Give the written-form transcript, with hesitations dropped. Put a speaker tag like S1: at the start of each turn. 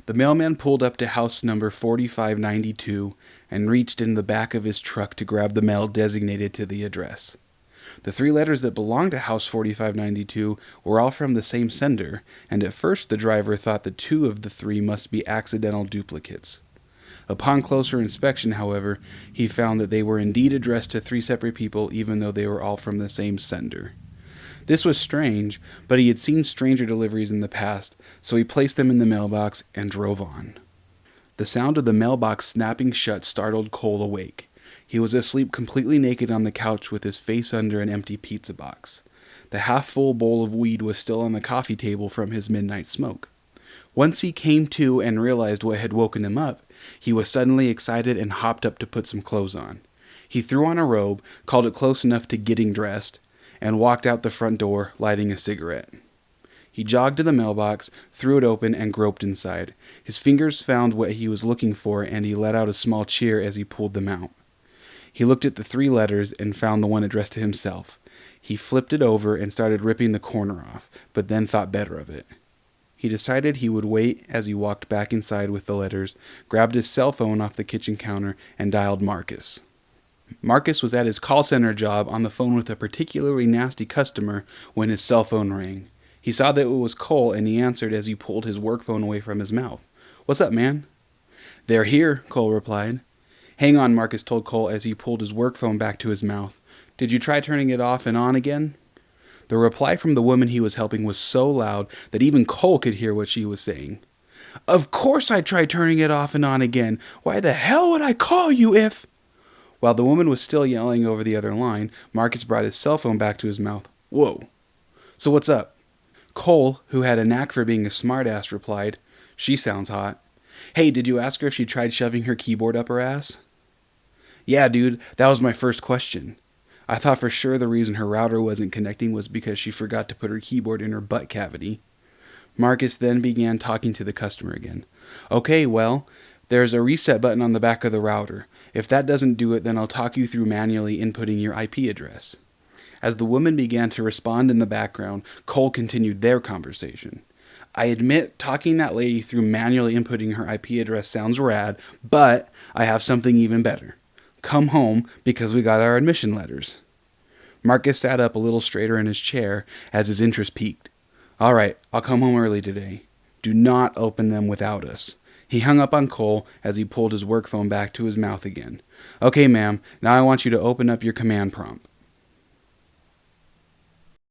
S1: The mailman pulled up to house number 4592 and reached in the back of his truck to grab the mail designated to the address. The 3 letters that belonged to house 4592 were all from the same sender, and at first the driver thought that 2 of the 3 must be accidental duplicates. Upon closer inspection, however, he found that they were indeed addressed to 3 separate people, even though they were all from the same sender. This was strange, but he had seen stranger deliveries in the past, so he placed them in the mailbox and drove on. The sound of the mailbox snapping shut startled Cole awake. He was asleep completely naked on the couch with his face under an empty pizza box. The half-full bowl of weed was still on the coffee table from his midnight smoke. Once he came to and realized what had woken him up, he was suddenly excited and hopped up to put some clothes on. He threw on a robe, called it close enough to getting dressed, and walked out the front door, lighting a cigarette. He jogged to the mailbox, threw it open, and groped inside. His fingers found what he was looking for, and he let out a small cheer as he pulled them out. He looked at the 3 letters and found the one addressed to himself. He flipped it over and started ripping the corner off, but then thought better of it. He decided he would wait as he walked back inside with the letters, grabbed his cell phone off the kitchen counter, and dialed Marcus. Marcus was at his call center job on the phone with a particularly nasty customer when his cell phone rang. He saw that it was Cole, and he answered as he pulled his work phone away from his mouth. "What's up, man?" "They're here," Cole replied. "Hang on," Marcus told Cole as he pulled his work phone back to his mouth. "Did you try turning it off and on again?" The reply from the woman he was helping was so loud that even Cole could hear what she was saying. "Of course I tried turning it off and on again. Why the hell would I call you if—" While the woman was still yelling over the other line, Marcus brought his cell phone back to his mouth. "Whoa. So what's up?" Cole, who had a knack for being a smartass, replied, "She sounds hot. Hey, did you ask her if she tried shoving her keyboard up her ass?" "Yeah, dude, that was my first question. I thought for sure the reason her router wasn't connecting was because she forgot to put her keyboard in her butt cavity." Marcus then began talking to the customer again. "Okay, well, there's a reset button on the back of the router. If that doesn't do it, then I'll talk you through manually inputting your IP address." As the woman began to respond in the background, Cole continued their conversation. "I admit talking that lady through manually inputting her IP address sounds rad, but I have something even better. Come home because we got our admission letters." Marcus sat up a little straighter in his chair as his interest peaked. "All right, I'll come home early today. Do not open them without us." He hung up on Cole as he pulled his work phone back to his mouth again. "Okay, ma'am, now I want you to open up your command prompt."